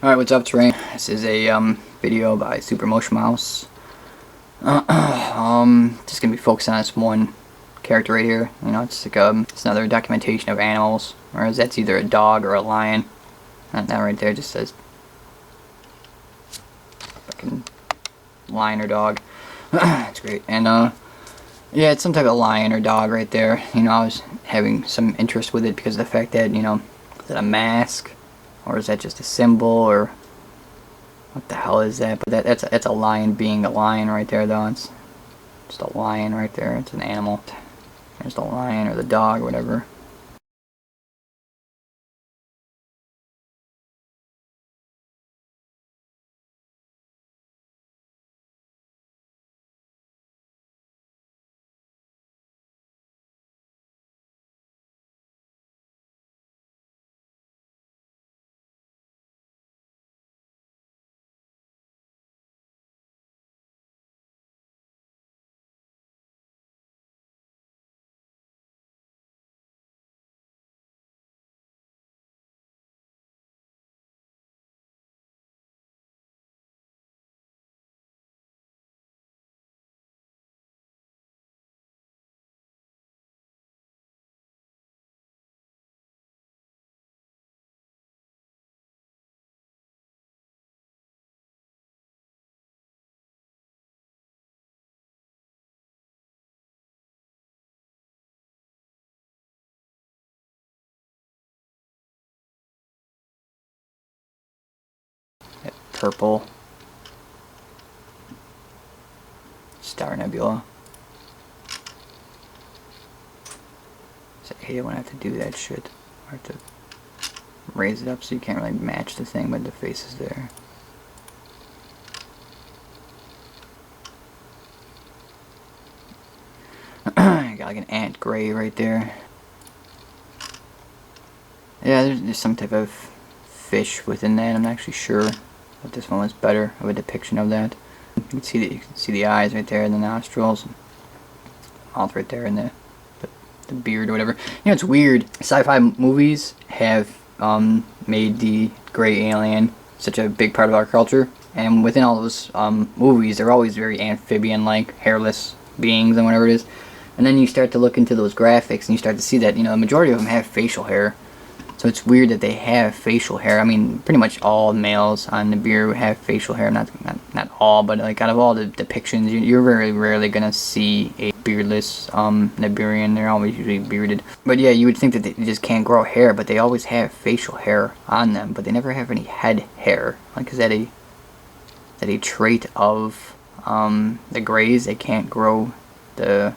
Alright, what's up, Terrain? This is a video by Super Motion Mouse. Just gonna be focused on this one character right here. You know, it's like it's another documentation of animals, whereas that's either a dog or a lion. And that right there just says fucking lion or dog. That's great. And yeah, it's some type of lion or dog right there. You know, I was having some interest with it because of the fact that, you know, is it a mask? Or is that just a symbol, or what the hell is that? But that's a lion being a lion right there, though. It's just a lion right there. It's an animal. There's the lion or the dog or whatever. That purple star nebula. So, I hate it when I have to do that shit. I have to raise it up so you can't really match the thing, but the face is there. I got like an ant gray right there. Yeah, there's some type of fish within that. I'm not actually sure, but this one was better of a depiction of that. You can see the eyes right there, and the nostrils, mouth right there, and the beard or whatever. You know, it's weird. Sci-fi movies have made the gray alien such a big part of our culture, and within all those movies, they're always very amphibian-like, hairless beings and whatever it is. And then you start to look into those graphics, and you start to see that, you know, the majority of them have facial hair. So it's weird that they have facial hair. I mean, pretty much all males on Nibiru have facial hair. Not all, but like out of all the depictions, you're very rarely gonna see a beardless Nibirian. They're always usually bearded. But yeah, you would think that they just can't grow hair, but they always have facial hair on them. But they never have any head hair. Like, is that a trait of the Greys? They can't grow the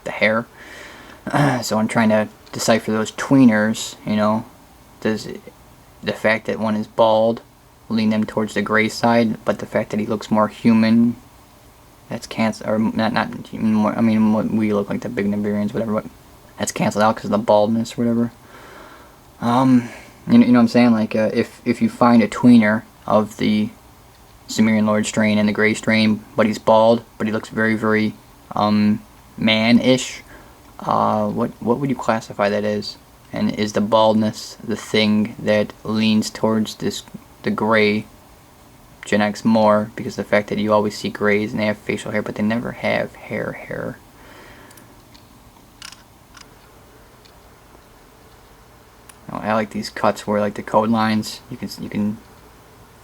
hair. So I'm trying to decipher those tweeners, you know. Does the fact that one is bald lean them towards the gray side, but the fact that he looks more human, that's canceled, or not human, more, I mean, we look like the big Nibirians, whatever, but that's canceled out because of the baldness or whatever. You know what I'm saying? Like, if you find a tweener of the Sumerian Lord strain and the gray strain, but he's bald, but he looks very, very, man-ish, what would you classify that as? And is the baldness the thing that leans towards the gray genetics more, because the fact that you always see grays and they have facial hair, but they never have hair. Oh, I like these cuts where, like, the code lines, you can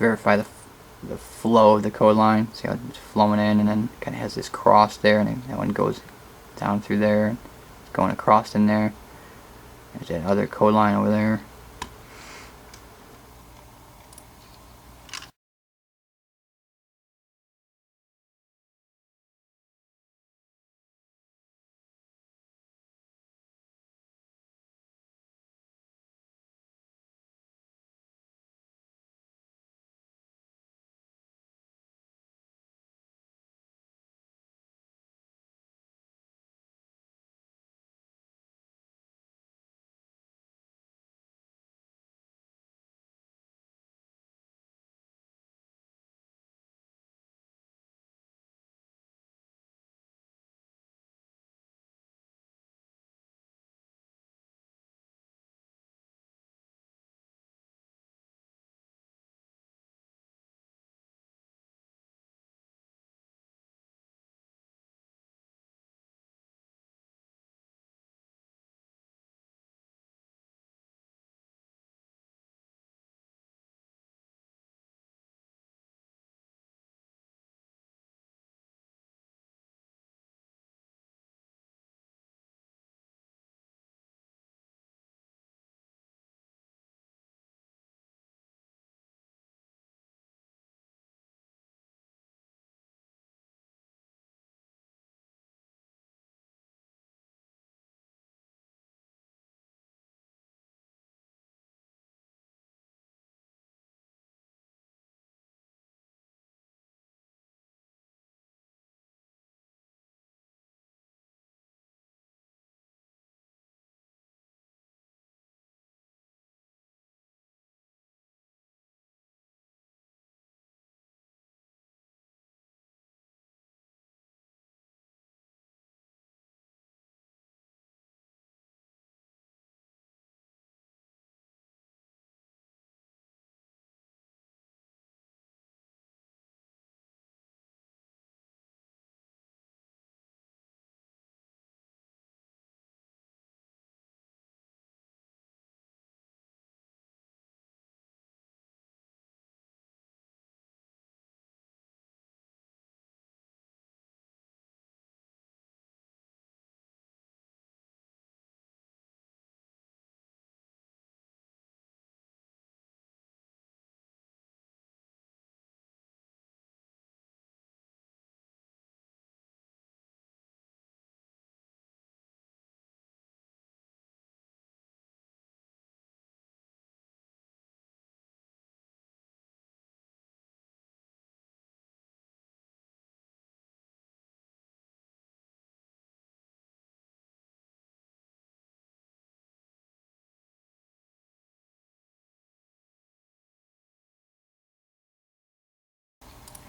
verify the flow of the code line. See how it's flowing in, and then kind of has this cross there, and that one goes down through there, going across in there. There's that other code line over there.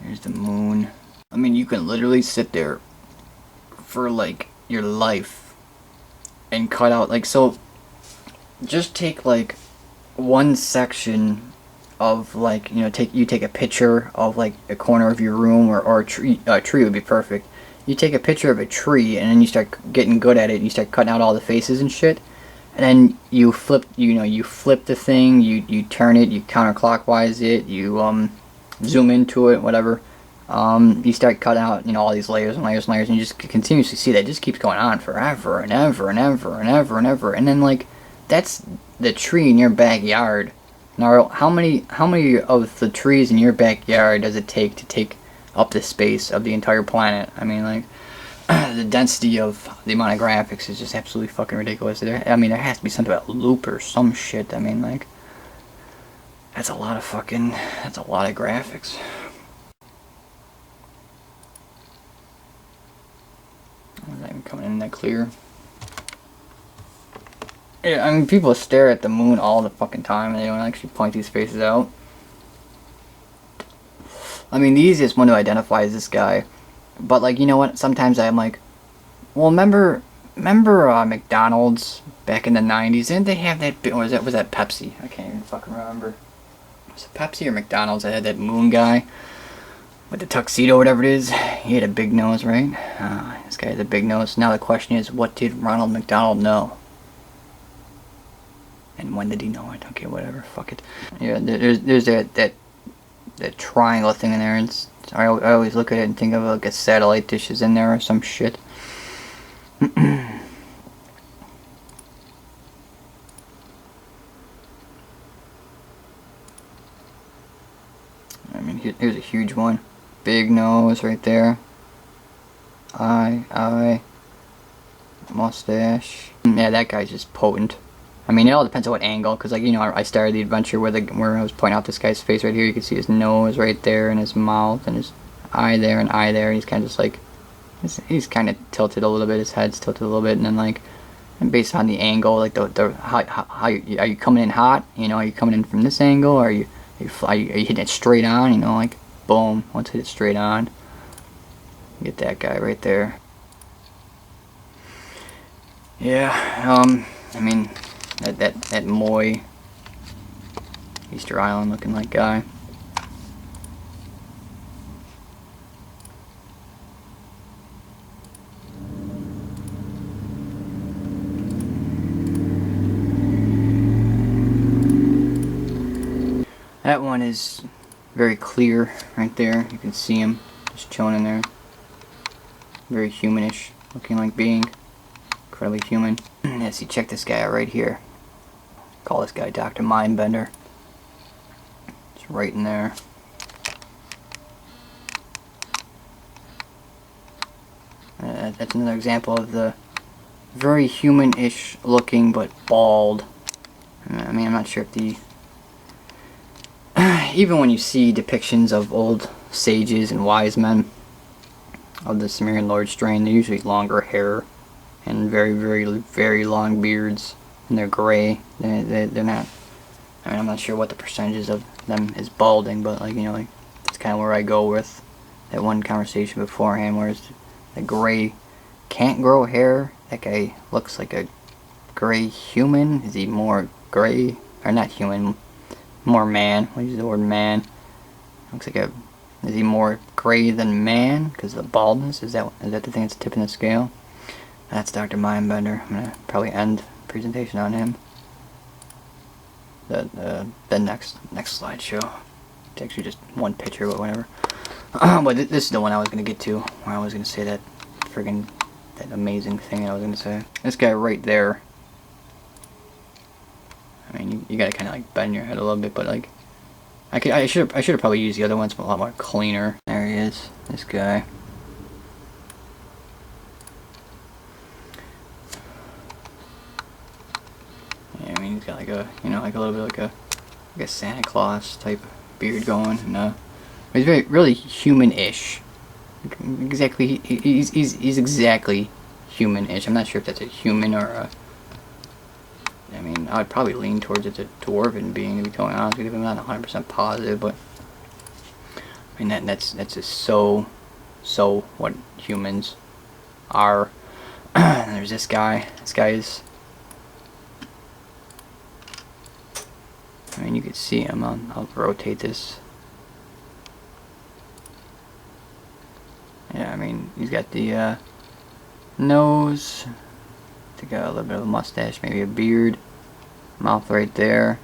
Here's the moon. I mean, you can literally sit there for like your life and cut out like, so just take like one section of like, you know, take a picture of like a corner of your room, or a tree would be perfect. You take a picture of a tree and then you start getting good at it and you start cutting out all the faces and shit, and then you flip the thing, you turn it, you counterclockwise it, you zoom into it, whatever. You start cutting out, you know, all these layers and layers and layers, and you just continuously see that. It just keeps going on forever and ever and ever and ever and ever. And then like, that's the tree in your backyard. Now, how many of the trees in your backyard does it take to take up the space of the entire planet? I mean, like, the density of the amount of graphics is just absolutely fucking ridiculous. I mean, there has to be something about loop or some shit. I mean, like, that's a lot of graphics. I'm not even coming in that clear. Yeah, I mean, people stare at the moon all the fucking time and they don't actually point these faces out. I mean, the easiest one to identify is this guy. But, like, you know what? Sometimes I'm like, well, remember McDonald's back in the 90s? Didn't they have that, or was that Pepsi? I can't even fucking remember. Was it Pepsi or McDonald's that had that moon guy with the tuxedo, whatever it is? He had a big nose, right? This guy has a big nose. Now the question is, what did Ronald McDonald know? And when did he know it? Okay, whatever. Fuck it. Yeah, there's that triangle thing in there. And I always look at it and think of like a satellite dish is in there or some shit. I mean, here's a huge one. Big nose right there. Eye. Mustache. Yeah, that guy's just potent. I mean, it all depends on what angle, because, like, you know, I started the adventure where I was pointing out this guy's face right here. You can see his nose right there, and his mouth, and his eye there, and eye there. He's kind of just like, he's kind of tilted a little bit. His head's tilted a little bit, and then, like, and based on the angle, like, how are you coming in hot? You know, are you coming in from this angle, or are you hitting it straight on? You know, like, boom, let's hit it straight on. Get that guy right there. Yeah, I mean, that Moy Easter Island looking like guy. That one is very clear right there. You can see him just chilling in there. Very humanish looking like being. Incredibly human. Yeah, see, check this guy out right here. Call this guy Dr. Mindbender. It's right in there. That's another example of the very human-ish looking but bald. I mean, I'm not sure if the... even when you see depictions of old sages and wise men of the Sumerian Lord strain, they're usually longer hair and very, very, very long beards, and they're gray. They're not... I mean, I'm not sure what the percentages of them is balding, but, like, you know, like, that's kind of where I go with that one conversation beforehand, whereas the gray can't grow hair. That guy looks like a gray human. Is he more gray? Or not human, more man. I'll use the word man. Looks like a... Is he more gray than man? Because of the baldness? Is that the thing that's tipping the scale? That's Dr. Mindbender. I'm going to probably end the presentation on him. The next slideshow. It's actually just one picture, but whatever. But this is the one I was going to get to, where I was going to say that friggin' that amazing thing I was going to say. This guy right there. I mean, you got to kind of like bend your head a little bit, but like, I should have probably used the other ones, but a lot more cleaner. There he is, this guy. Yeah, I mean, he's got like a, you know, like a little bit like a Santa Claus type beard going, and he's really human-ish. Exactly, he's exactly human-ish. I'm not sure if that's a human or a... I mean, I would probably lean towards it's a dwarven being, to be totally honest with you. I'm not 100% positive, but I mean, that's just so what humans are. And there's this guy. This guy is, I mean, you can see him. I'll rotate this. Yeah, I mean, he's got the nose. I think a little bit of a mustache, maybe a beard. Mouth right there.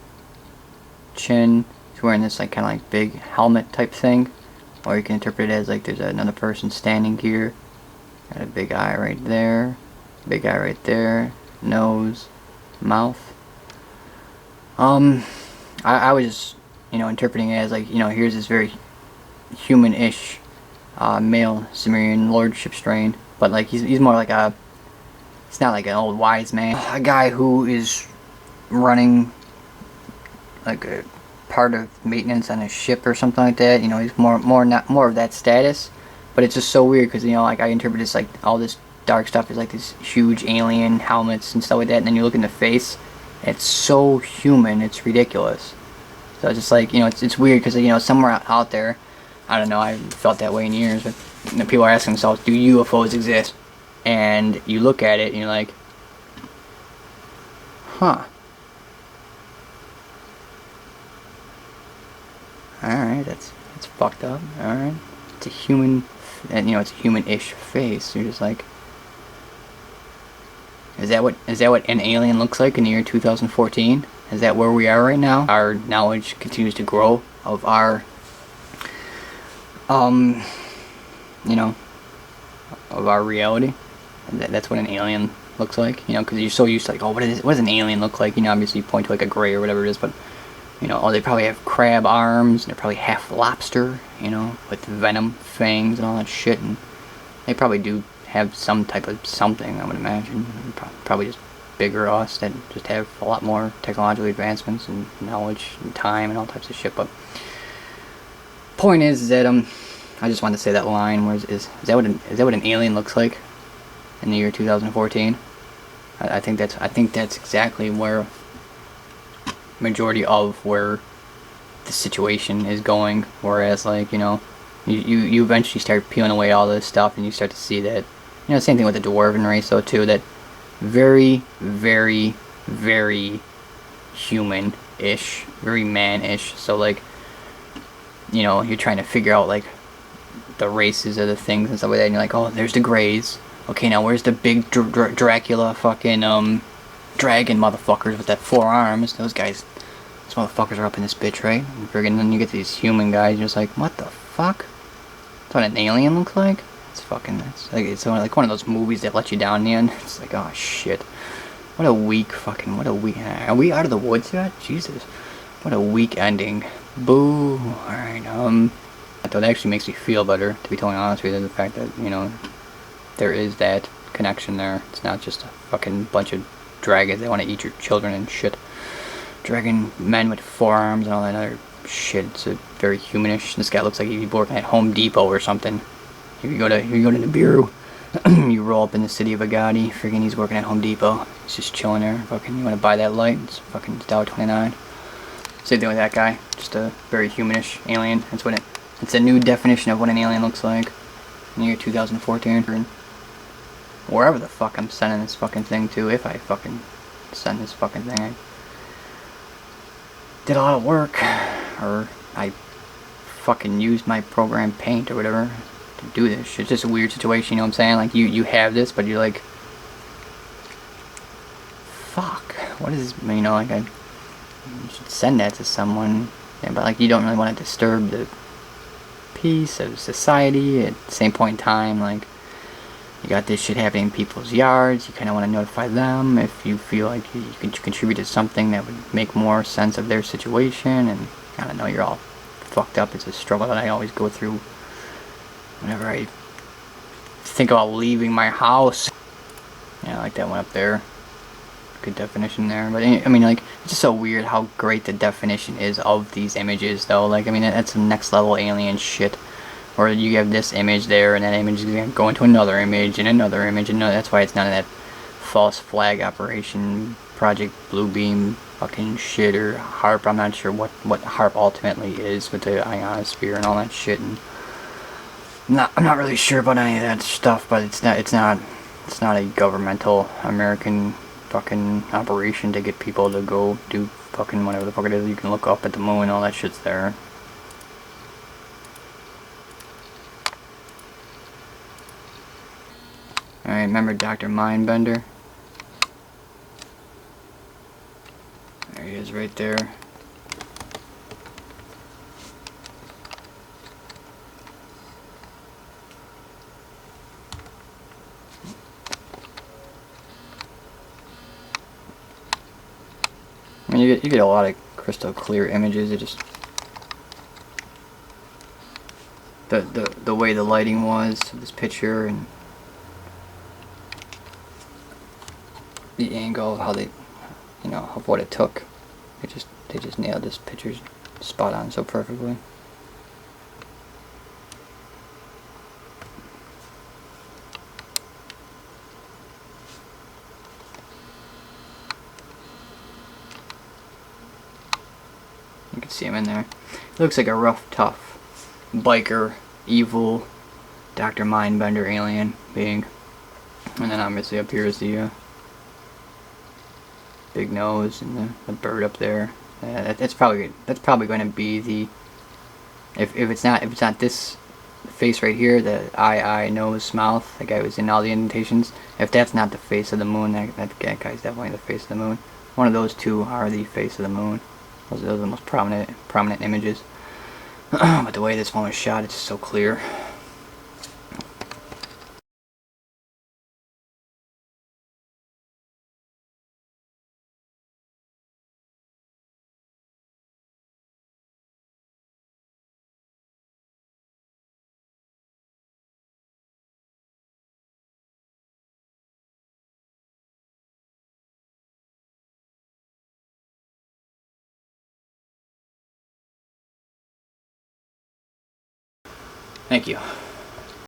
Chin. He's wearing this like kind of like big helmet type thing, or you can interpret it as like there's another person standing here. Got a big eye right there. Big eye right there. Nose. Mouth. I was just, you know, interpreting it as like, you know, here's this very human-ish male Sumerian lordship strain, but like he's more like a, he's not like an old wise man, a guy who is running like a part of maintenance on a ship or something like that. You know, he's more of that status, but it's just so weird because, you know, like I interpret this like all this dark stuff is like this huge alien helmets and stuff like that, and then you look in the face, it's so human, it's ridiculous. So it's just like, you know, it's weird because, you know, somewhere out there, I don't know, I haven't felt that way in years, but, you know, people are asking themselves, do UFOs exist? And you look at it and you're like, huh. Alright, that's fucked up. Alright. It's a human, and, you know, it's a human-ish face. You're just like, is that what an alien looks like in the year 2014? Is that where we are right now? Our knowledge continues to grow of our, you know, of our reality. That's what an alien looks like, you know, because you're so used to like, oh, what does an alien look like? You know, obviously you point to like a gray or whatever it is, but, you know, oh, they probably have crab arms, and they're probably half lobster, you know, with venom fangs and all that shit, and they probably do have some type of something, I would imagine. Probably just bigger us that just have a lot more technological advancements and knowledge and time and all types of shit. But point is that I just wanted to say that line. Where is that what an alien looks like in the year 2014? I think that's exactly where majority of where the situation is going. Whereas, like, you know, you eventually start peeling away all this stuff and you start to see that, you know, same thing with the dwarven race though too, that very, very, very human-ish, very man-ish. So like, you know, you're trying to figure out like the races of the things and stuff like that, and you're like, oh, there's the Greys. Okay, now where's the big Dracula fucking dragon motherfuckers with that 4 arms? Those motherfuckers are up in this bitch, right? And then you get these human guys, you're just like, what the fuck? That's what an alien looks like? It's like, it's like one of those movies that let you down in the end. It's like, oh shit. What a weak, are we out of the woods yet? Jesus. What a weak ending. Boo. Alright, that actually makes me feel better, to be totally honest with you, the fact that, you know, there is that connection there. It's not just a fucking bunch of dragons that want to eat your children and shit. Dragon men with 4 arms and all that other shit. It's a very humanish. This guy looks like he'd be working at Home Depot or something. If you go to Nibiru, you roll up in the city of Agadi, friggin' he's working at Home Depot. He's just chilling there. Fucking, you want to buy that light? It's fucking $1.29. Same thing with that guy. Just a very humanish alien. It's a new definition of what an alien looks like in the year 2014. Wherever the fuck I'm sending this fucking thing to, if I fucking send this fucking thing, I did a lot of work, or I fucking used my program Paint or whatever to do this shit. It's just a weird situation, you know what I'm saying? Like, you have this, but you're like, fuck, what is, you know, like, you should send that to someone, yeah, but like, you don't really want to disturb the peace of society. At the same point in time, like, you got this shit happening in people's yards, you kind of want to notify them if you feel like you can contribute to something that would make more sense of their situation. And I don't know, you're all fucked up. It's a struggle that I always go through whenever I think about leaving my house. Yeah, I like that one up there. Good definition there. But I mean, like, it's just so weird how great the definition is of these images though. Like, I mean, that's some next level alien shit. Or you have this image there, and that image is going to go into another image, and another image, and that's why it's none of that false flag operation, Project Blue Beam fucking shit, or HARP. I'm not sure what HARP ultimately is with the ionosphere and all that shit. And I'm not really sure about any of that stuff, but it's not a governmental American fucking operation to get people to go do fucking whatever the fuck it is. You can look up at the moon, all that shit's there. Alright, remember Dr. Mindbender? There he is right there. I mean, you get a lot of crystal clear images. It just the way the lighting was of this picture and the angle of how they, you know, of what it took. They just nailed this picture spot on so perfectly. You can see him in there. He looks like a rough, tough biker, evil Dr. Mindbender alien being. And then obviously up here is the big nose and the bird up there. That's probably going to be the, if it's not this face right here, the eye, nose, mouth, the guy who's in all the indentations. If that's not the face of the moon, that guy's definitely the face of the moon. One of those two are the face of the moon. Those are the most prominent images. But the way this one was shot, it's just so clear. Thank you.